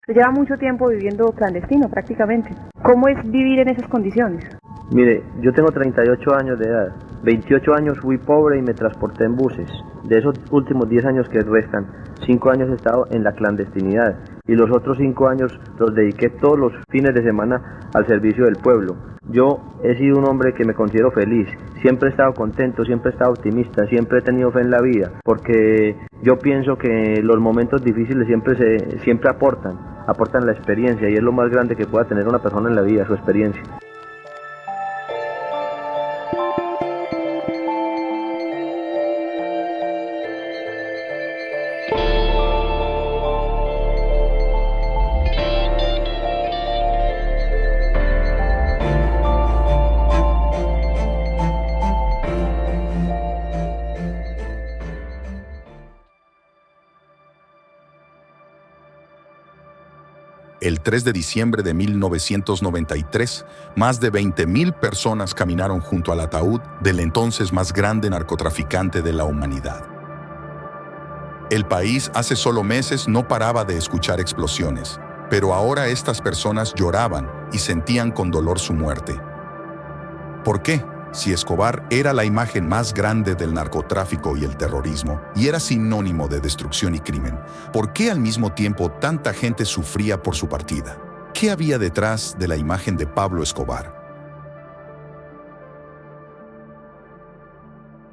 Lleva mucho tiempo viviendo clandestino prácticamente. ¿Cómo es vivir en esas condiciones? Mire, yo tengo 38 años de edad. 28 años fui pobre y me transporté en buses. De esos últimos 10 años que restan, 5 años he estado en la clandestinidad. Y los otros 5 años los dediqué todos los fines de semana al servicio del pueblo. Yo he sido un hombre que me considero feliz. Siempre he estado contento, siempre he estado optimista, siempre he tenido fe en la vida. Porque yo pienso que los momentos difíciles siempre aportan la experiencia. Y es lo más grande que pueda tener una persona en la vida, su experiencia. El 3 de diciembre de 1993, más de 20.000 personas caminaron junto al ataúd del entonces más grande narcotraficante de la humanidad. El país hace solo meses no paraba de escuchar explosiones, pero ahora estas personas lloraban y sentían con dolor su muerte. ¿Por qué? Si Escobar era la imagen más grande del narcotráfico y el terrorismo, y era sinónimo de destrucción y crimen, ¿por qué al mismo tiempo tanta gente sufría por su partida? ¿Qué había detrás de la imagen de Pablo Escobar?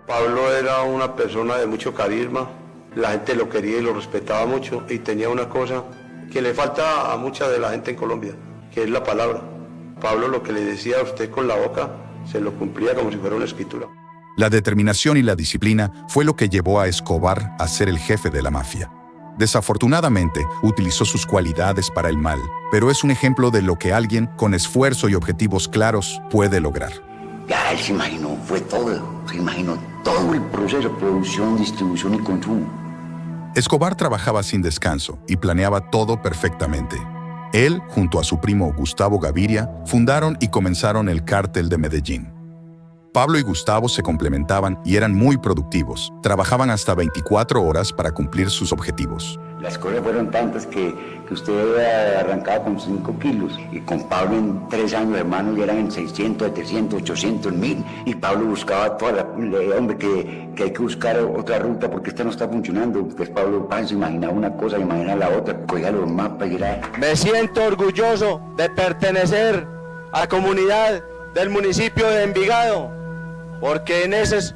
Pablo era una persona de mucho carisma, la gente lo quería y lo respetaba mucho, y tenía una cosa que le falta a mucha de la gente en Colombia, que es la palabra. Pablo lo que le decía a usted con la boca, se lo cumplía como si fuera una escritura. La determinación y la disciplina fue lo que llevó a Escobar a ser el jefe de la mafia. Desafortunadamente, utilizó sus cualidades para el mal, pero es un ejemplo de lo que alguien con esfuerzo y objetivos claros puede lograr. Ya él se imaginó, se imaginó todo el proceso de producción, distribución y consumo. Escobar trabajaba sin descanso y planeaba todo perfectamente. Él, junto a su primo Gustavo Gaviria, fundaron y comenzaron el Cártel de Medellín. Pablo y Gustavo se complementaban y eran muy productivos. Trabajaban hasta 24 horas para cumplir sus objetivos. Las cosas fueron tantas que usted había arrancado con 5 kilos y con Pablo en 3 años, hermano, ya eran en 600, 700, 800, 1000. Y Pablo buscaba hombre, que hay que buscar otra ruta porque esta no está funcionando. Entonces Pablo se imaginaba una cosa, imaginaba la otra, cogía los mapas y era... Me siento orgulloso de pertenecer a la comunidad del municipio de Envigado, porque en esos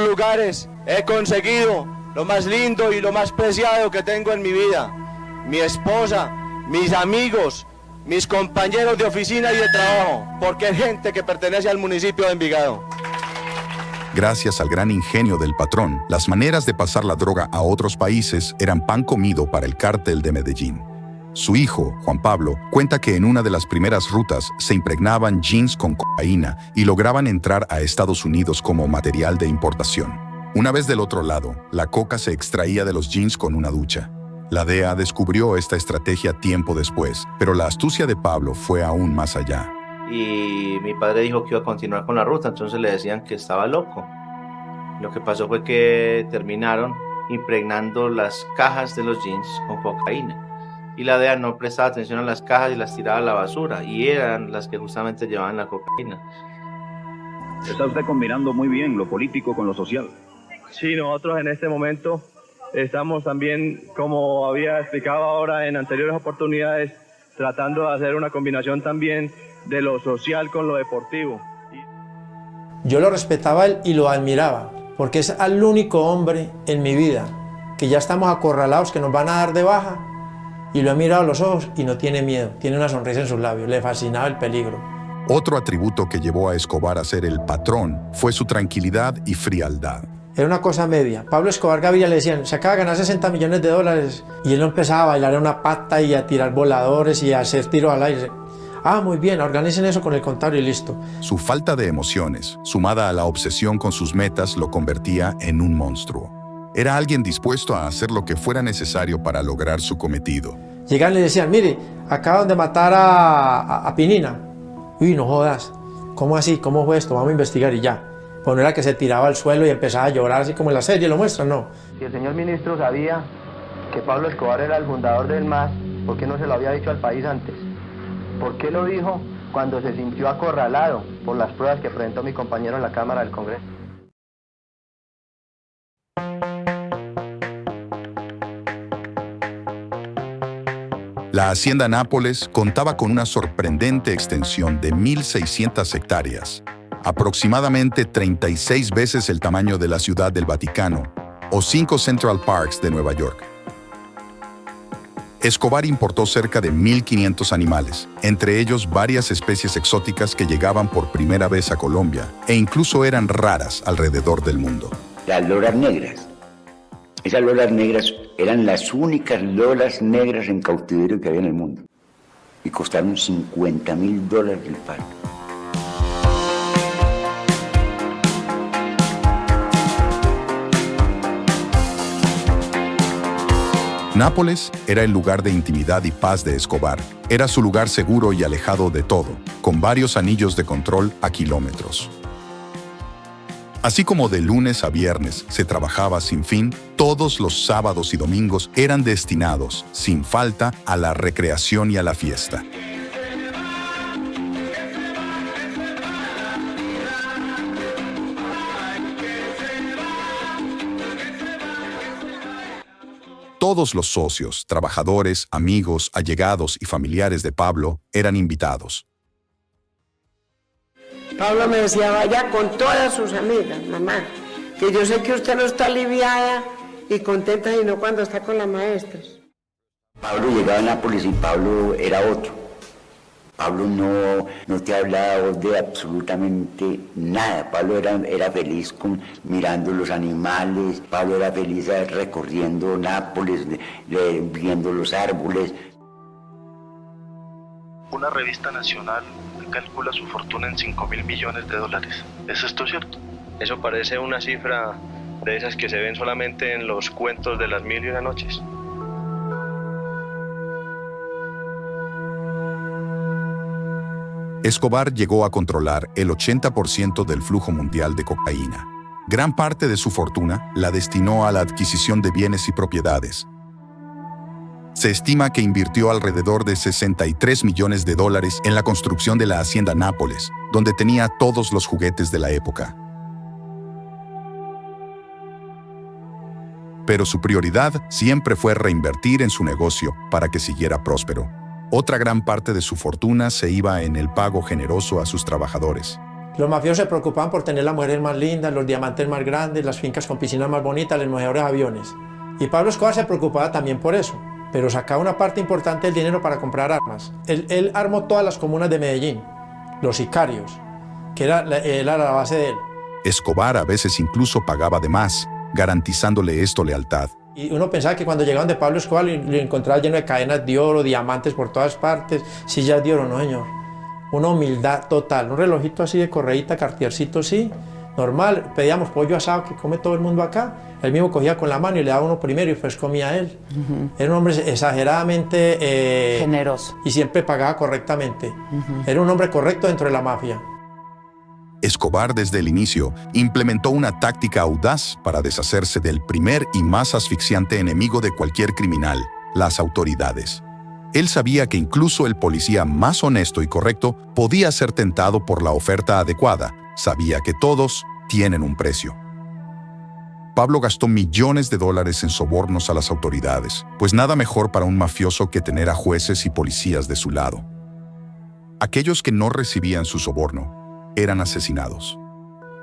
lugares he conseguido lo más lindo y lo más preciado que tengo en mi vida. Mi esposa, mis amigos, mis compañeros de oficina y de trabajo, porque es gente que pertenece al municipio de Envigado. Gracias al gran ingenio del patrón, las maneras de pasar la droga a otros países eran pan comido para el Cártel de Medellín. Su hijo, Juan Pablo, cuenta que en una de las primeras rutas se impregnaban jeans con cocaína y lograban entrar a Estados Unidos como material de importación. Una vez del otro lado, la coca se extraía de los jeans con una ducha. La DEA descubrió esta estrategia tiempo después, pero la astucia de Pablo fue aún más allá. Y mi padre dijo que iba a continuar con la ruta, entonces le decían que estaba loco. Lo que pasó fue que terminaron impregnando las cajas de los jeans con cocaína. Y la DEA no prestaba atención a las cajas y las tiraba a la basura, y eran las que justamente llevaban la cocaína. Está usted combinando muy bien lo político con lo social. Sí, nosotros en este momento estamos también, como había explicado ahora en anteriores oportunidades, tratando de hacer una combinación también de lo social con lo deportivo. Yo lo respetaba él y lo admiraba, porque es el único hombre en mi vida que ya estamos acorralados, que nos van a dar de baja, y lo he mirado a los ojos y no tiene miedo, tiene una sonrisa en sus labios, le fascinaba el peligro. Otro atributo que llevó a Escobar a ser el patrón fue su tranquilidad y frialdad. Era una cosa media. Pablo Escobar Gaviria le decían, se acaba de ganar $60 millones, y él no empezaba a bailar en una pata y a tirar voladores y a hacer tiros al aire. Ah, muy bien, organicen eso con el contable y listo. Su falta de emociones, sumada a la obsesión con sus metas, lo convertía en un monstruo. Era alguien dispuesto a hacer lo que fuera necesario para lograr su cometido. Llegaban y le decían, mire, acaban de matar a Pinina. Uy, no jodas. ¿Cómo así? ¿Cómo fue esto? Vamos a investigar y ya. Pues no era que se tiraba al suelo y empezaba a llorar así como en la serie, lo muestran, no. Si el señor ministro sabía que Pablo Escobar era el fundador del MAS, ¿Por qué no se lo había dicho al país antes? ¿Por qué lo dijo cuando se sintió acorralado por las pruebas que presentó mi compañero en la Cámara del Congreso? La hacienda Nápoles contaba con una sorprendente extensión de 1.600 hectáreas, aproximadamente 36 veces el tamaño de la Ciudad del Vaticano o 5 Central Parks de Nueva York. Escobar importó cerca de 1.500 animales, entre ellos varias especies exóticas que llegaban por primera vez a Colombia e incluso eran raras alrededor del mundo. Las loras negras. Esas loras negras eran las únicas loras negras en cautiverio que había en el mundo. Y costaron $50.000 el par. Nápoles era el lugar de intimidad y paz de Escobar. Era su lugar seguro y alejado de todo, con varios anillos de control a kilómetros. Así como de lunes a viernes se trabajaba sin fin, todos los sábados y domingos eran destinados, sin falta, a la recreación y a la fiesta. Todos los socios, trabajadores, amigos, allegados y familiares de Pablo eran invitados. Pablo me decía, vaya con todas sus amigas, mamá, que yo sé que usted no está aliviada y contenta, sino cuando está con las maestras. Pablo llegaba a Nápoles y Pablo era otro. Pablo no te hablaba de absolutamente nada. Pablo era feliz mirando los animales, Pablo era feliz recorriendo Nápoles, viendo los árboles. Una revista nacional calcula su fortuna en $5.000 millones. ¿Es esto cierto? Eso parece una cifra de esas que se ven solamente en los cuentos de las 1001 noches. Escobar llegó a controlar el 80% del flujo mundial de cocaína. Gran parte de su fortuna la destinó a la adquisición de bienes y propiedades. Se estima que invirtió alrededor de $63 millones en la construcción de la hacienda Nápoles, donde tenía todos los juguetes de la época. Pero su prioridad siempre fue reinvertir en su negocio para que siguiera próspero. Otra gran parte de su fortuna se iba en el pago generoso a sus trabajadores. Los mafiosos se preocupaban por tener las mujeres más lindas, los diamantes más grandes, las fincas con piscinas más bonitas, los mejores aviones. Y Pablo Escobar se preocupaba también por eso, pero sacaba una parte importante del dinero para comprar armas. Él armó todas las comunas de Medellín, los sicarios, que era la base de él. Escobar a veces incluso pagaba de más, garantizándole esto lealtad. Y uno pensaba que cuando llegaban de Pablo Escobar lo encontraba lleno de cadenas de oro, diamantes por todas partes, sillas de oro, no señor. Una humildad total, un relojito así de correíta, cartiercito así, normal. Pedíamos pollo asado que come todo el mundo acá. Él mismo cogía con la mano y le daba uno primero y después comía él. Era un hombre exageradamente generoso. Y siempre pagaba correctamente. Era un hombre correcto dentro de la mafia. Escobar desde el inicio implementó una táctica audaz para deshacerse del primer y más asfixiante enemigo de cualquier criminal, las autoridades. Él sabía que incluso el policía más honesto y correcto podía ser tentado por la oferta adecuada. Sabía que todos tienen un precio. Pablo gastó millones de dólares en sobornos a las autoridades, pues nada mejor para un mafioso que tener a jueces y policías de su lado. Aquellos que no recibían su soborno eran asesinados.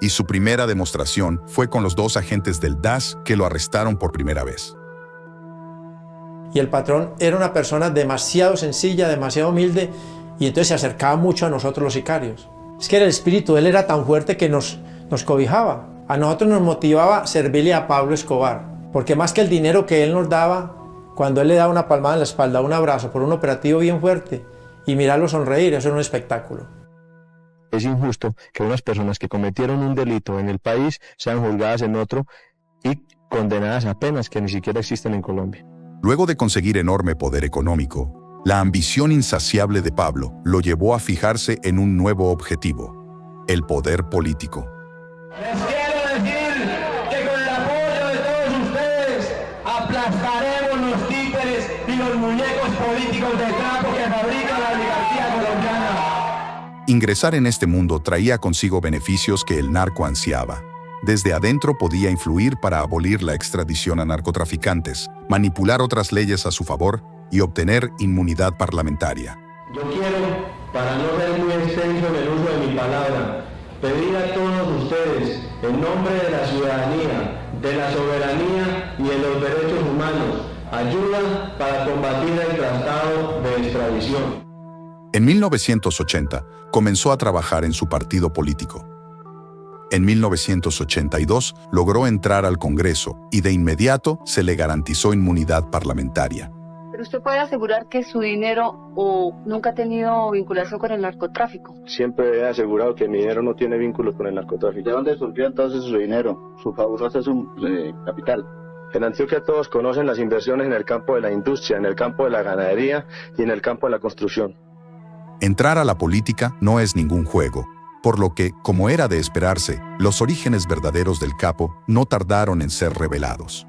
Y su primera demostración fue con los 2 agentes del DAS que lo arrestaron por primera vez. Y el patrón era una persona demasiado sencilla, demasiado humilde, y entonces se acercaba mucho a nosotros los sicarios. Es que el espíritu de él era tan fuerte que nos cobijaba. A nosotros nos motivaba servirle a Pablo Escobar, porque más que el dinero que él nos daba, cuando él le daba una palmada en la espalda, un abrazo por un operativo bien fuerte, y mirarlo sonreír, eso era un espectáculo. Es injusto que unas personas que cometieron un delito en el país sean juzgadas en otro y condenadas a penas que ni siquiera existen en Colombia. Luego de conseguir enorme poder económico, la ambición insaciable de Pablo lo llevó a fijarse en un nuevo objetivo: el poder político. Les quiero decir que con el apoyo de todos ustedes aplastaremos los títeres y y los muñecos políticos de trapo que fabrica la oligarquía colombiana. Ingresar en este mundo traía consigo beneficios que el narco ansiaba. Desde adentro podía influir para abolir la extradición a narcotraficantes, manipular otras leyes a su favor y obtener inmunidad parlamentaria. Yo quiero, para no ser muy extenso en el uso de mi palabra, pedir a todos ustedes, en nombre de la ciudadanía, de la soberanía y de los derechos humanos, ayuda para combatir el tratado de extradición. En 1980, comenzó a trabajar en su partido político. En 1982, logró entrar al Congreso y de inmediato se le garantizó inmunidad parlamentaria. ¿Pero usted puede asegurar que su dinero nunca ha tenido vinculación con el narcotráfico? Siempre he asegurado que mi dinero no tiene vínculos con el narcotráfico. ¿De dónde surgió entonces su dinero, su fabuloso capital? En Antioquia todos conocen las inversiones en el campo de la industria, en el campo de la ganadería y en el campo de la construcción. Entrar a la política no es ningún juego, por lo que, como era de esperarse, los orígenes verdaderos del capo no tardaron en ser revelados.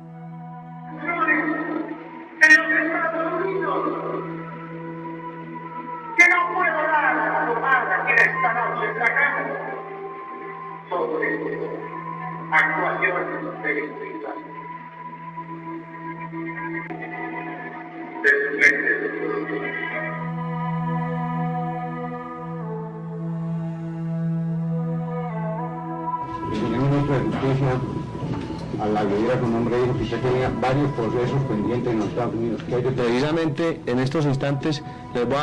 Actuaciones delictivas de su mente. El señor ministro de Justicia, a la audiencia con nombre dijo que usted tenía varios procesos pendientes en los Estados Unidos. Precisamente en estos instantes les voy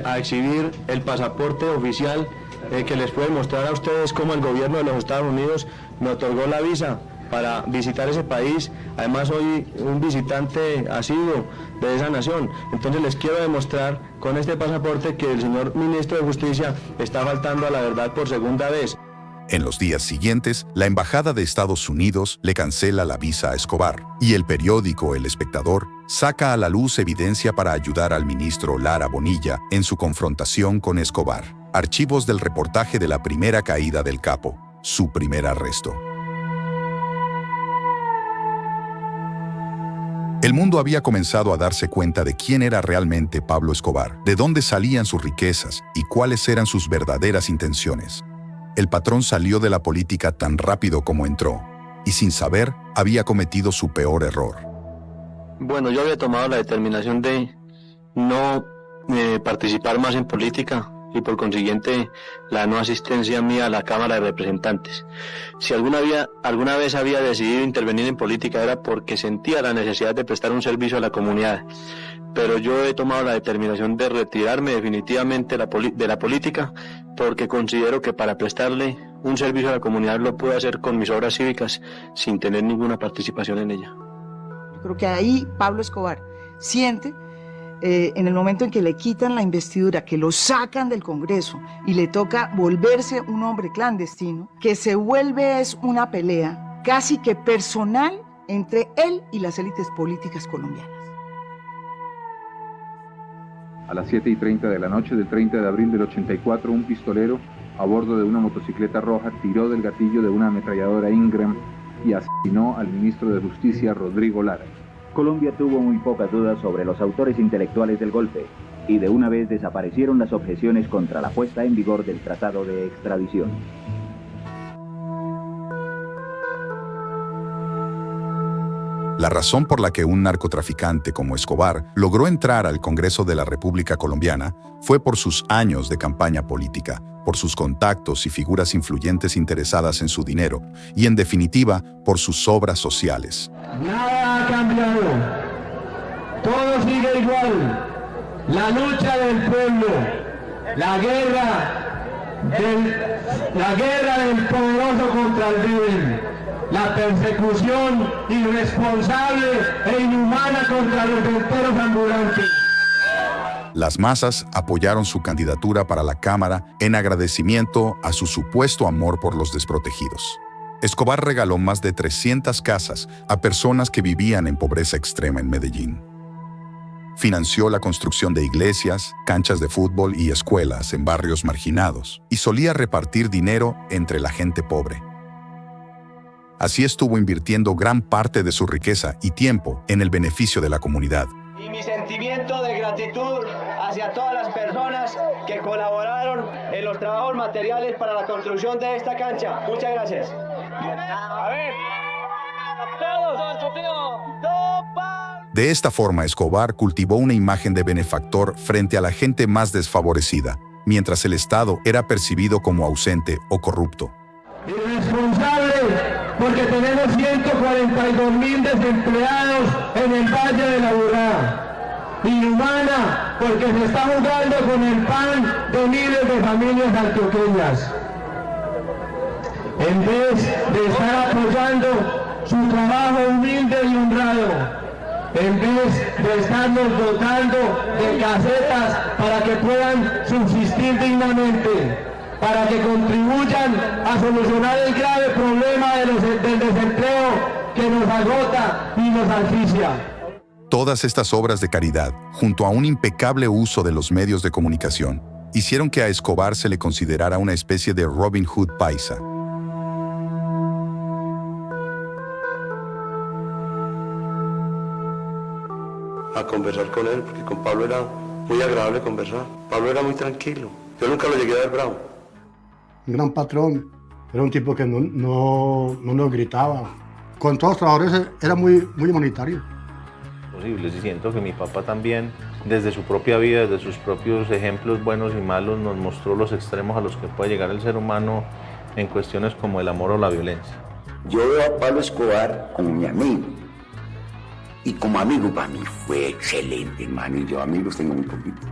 a exhibir el pasaporte oficial que les puede mostrar a ustedes cómo el gobierno de los Estados Unidos me otorgó la visa para visitar ese país. Además soy un visitante asiduo de esa nación. Entonces les quiero demostrar con este pasaporte que el señor ministro de Justicia está faltando a la verdad por segunda vez. En los días siguientes, la Embajada de Estados Unidos le cancela la visa a Escobar, y el periódico El Espectador saca a la luz evidencia para ayudar al ministro Lara Bonilla en su confrontación con Escobar. Archivos del reportaje de la primera caída del capo, su primer arresto. El mundo había comenzado a darse cuenta de quién era realmente Pablo Escobar, de dónde salían sus riquezas y cuáles eran sus verdaderas intenciones. El patrón salió de la política tan rápido como entró, y sin saber, había cometido su peor error. Bueno, yo había tomado la determinación de no participar más en política y por consiguiente la no asistencia mía a la Cámara de Representantes. Si alguna vez había decidido intervenir en política era porque sentía la necesidad de prestar un servicio a la comunidad. Pero yo he tomado la determinación de retirarme definitivamente de la política porque considero que para prestarle un servicio a la comunidad lo puedo hacer con mis obras cívicas sin tener ninguna participación en ella. Yo creo que ahí Pablo Escobar siente, en el momento en que le quitan la investidura, que lo sacan del Congreso y le toca volverse un hombre clandestino, que se vuelve es una pelea casi que personal entre él y las élites políticas colombianas. A las 7:30 de la noche del 30 de abril del 84, un pistolero a bordo de una motocicleta roja tiró del gatillo de una ametralladora Ingram y asesinó al ministro de Justicia, Rodrigo Lara. Colombia tuvo muy pocas dudas sobre los autores intelectuales del golpe y de una vez desaparecieron las objeciones contra la puesta en vigor del tratado de extradición. La razón por la que un narcotraficante como Escobar logró entrar al Congreso de la República Colombiana fue por sus años de campaña política, por sus contactos y figuras influyentes interesadas en su dinero y, en definitiva, por sus obras sociales. Nada ha cambiado. Todo sigue igual. La lucha del pueblo, la guerra del poderoso contra el débil. La persecución irresponsable e inhumana contra los venteros ambulantes. Las masas apoyaron su candidatura para la Cámara en agradecimiento a su supuesto amor por los desprotegidos. Escobar regaló más de 300 casas a personas que vivían en pobreza extrema en Medellín. Financió la construcción de iglesias, canchas de fútbol y escuelas en barrios marginados, y solía repartir dinero entre la gente pobre. Así estuvo invirtiendo gran parte de su riqueza y tiempo en el beneficio de la comunidad. mi sentimiento de gratitud hacia todas las personas que colaboraron en los trabajos materiales para la construcción de esta cancha. Muchas gracias. A ver, De esta forma, Escobar cultivó una imagen de benefactor frente a la gente más desfavorecida, mientras el Estado era percibido como ausente o corrupto. Irresponsable porque tenemos 142.000 desempleados en el Valle de la Burrá. Inhumana porque se está jugando con el pan de miles de familias antioqueñas. En vez de estar apoyando su trabajo humilde y honrado, en vez de estarnos dotando de casetas para que puedan subsistir dignamente, para que contribuyan a solucionar el grave problema del desempleo que nos agota y nos asfixia. Todas estas obras de caridad, junto a un impecable uso de los medios de comunicación, hicieron que a Escobar se le considerara una especie de Robin Hood paisa. A conversar con él, porque con Pablo era muy agradable conversar. Pablo era muy tranquilo. Yo nunca lo llegué a ver bravo. Un gran patrón, era un tipo que no nos gritaba. Con todos los trabajadores era muy humanitario. Posible, sí, siento que mi papá también, desde su propia vida, desde sus propios ejemplos buenos y malos, nos mostró los extremos a los que puede llegar el ser humano en cuestiones como el amor o la violencia. Yo veo a Pablo Escobar como mi amigo. Y como amigo para mí fue excelente, hermano, y yo amigos tengo muy poquito.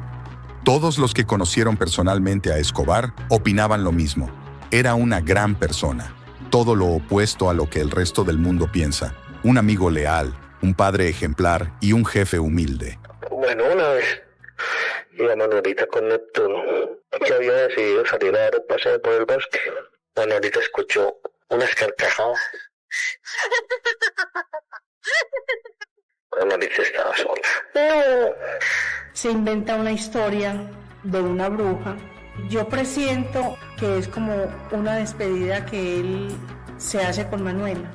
Todos los que conocieron personalmente a Escobar opinaban lo mismo. Era una gran persona, todo lo opuesto a lo que el resto del mundo piensa. Un amigo leal, un padre ejemplar y un jefe humilde. Bueno, una vez iba Manuelita con Neptuno, que había decidido salir a dar un paseo por el bosque. Manuelita escuchó unas carcajadas. Manuelita estaba sola. Se inventa una historia de una bruja. Yo presiento que es como una despedida que él se hace con Manuela.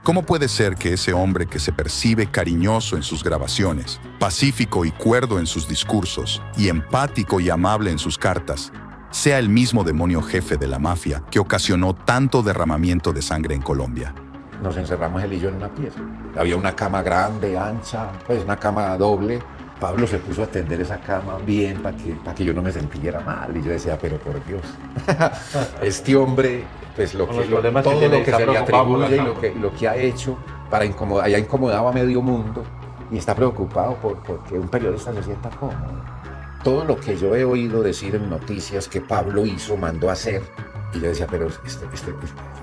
¿Cómo puede ser que ese hombre que se percibe cariñoso en sus grabaciones, pacífico y cuerdo en sus discursos, y empático y amable en sus cartas, sea el mismo demonio jefe de la mafia que ocasionó tanto derramamiento de sangre en Colombia? Nos encerramos él y yo en una pieza. Había una cama grande, ancha, pues una cama doble. Pablo se puso a atender esa cama bien para que yo no me sintiera mal. Y yo decía, pero por Dios, este hombre, pues todo lo que se le atribuye y lo que ha hecho para incomodar, haya incomodado a medio mundo y está preocupado porque un periodista se sienta cómodo. Todo lo que yo he oído decir en noticias que Pablo hizo, mandó a hacer, y yo decía, pero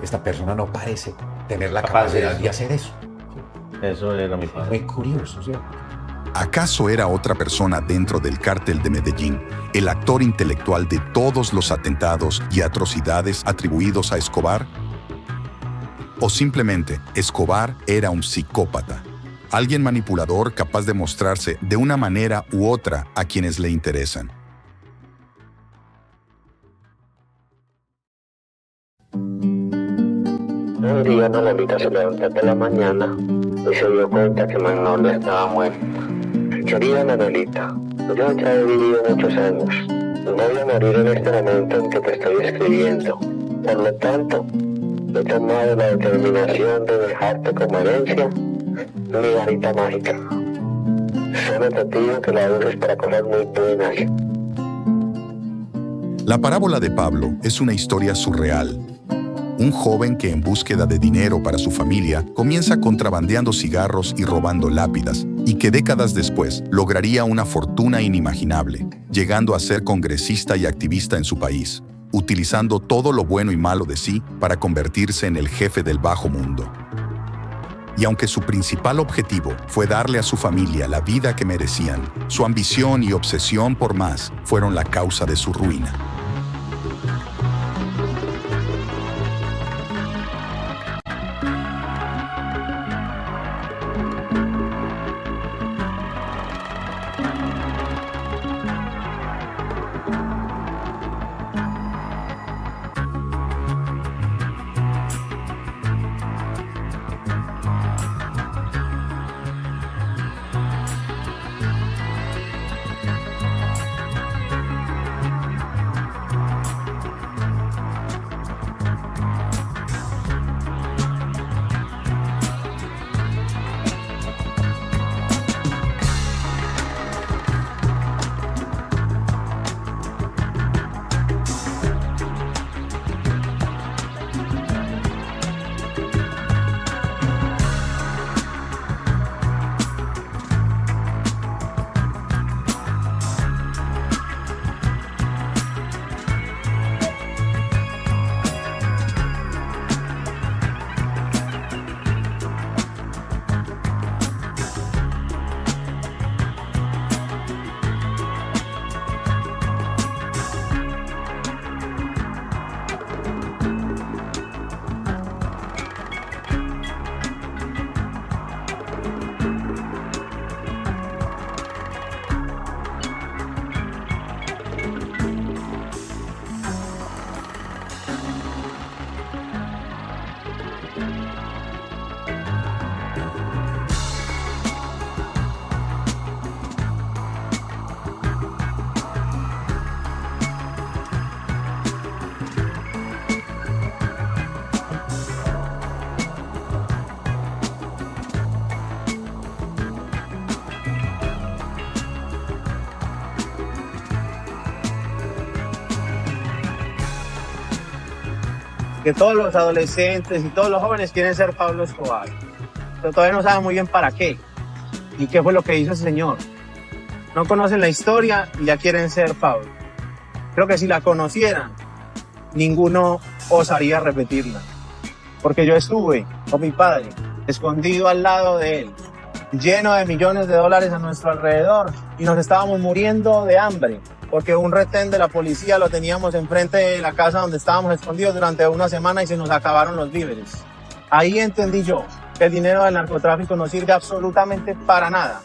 esta persona no parece tener la capacidad de hacer eso. Eso era mi padre. Muy curioso, ¿sí? ¿Acaso era otra persona dentro del cártel de Medellín, el actor intelectual de todos los atentados y atrocidades atribuidos a Escobar? ¿O simplemente Escobar era un psicópata, alguien manipulador capaz de mostrarse de una manera u otra a quienes le interesan? Un día Manuelita se levantó por la mañana y se dio cuenta que Manolo estaba muerto. Querida Manuelita, yo ya he vivido muchos años. Voy a morir en este momento en que te estoy escribiendo. Por lo tanto, he tomado la determinación de dejarte como herencia mi varita mágica. Solo te pido que la uses para cosas muy buenas. La parábola de Pablo es una historia surreal. Un joven que en búsqueda de dinero para su familia comienza contrabandeando cigarros y robando lápidas, y que décadas después lograría una fortuna inimaginable, llegando a ser congresista y activista en su país, utilizando todo lo bueno y malo de sí para convertirse en el jefe del bajo mundo. Y aunque su principal objetivo fue darle a su familia la vida que merecían, su ambición y obsesión por más fueron la causa de su ruina. que todos los adolescentes y todos los jóvenes quieren ser Pablo Escobar, pero todavía no saben muy bien para qué y qué fue lo que hizo ese señor. No conocen la historia y ya quieren ser Pablo. Creo que si la conocieran, ninguno osaría repetirla, porque yo estuve con mi padre, escondido al lado de él, lleno de millones de dólares a nuestro alrededor, y nos estábamos muriendo de hambre, porque un retén de la policía lo teníamos enfrente de la casa donde estábamos escondidos durante una semana y se nos acabaron los víveres. Ahí entendí yo que el dinero del narcotráfico no sirve absolutamente para nada,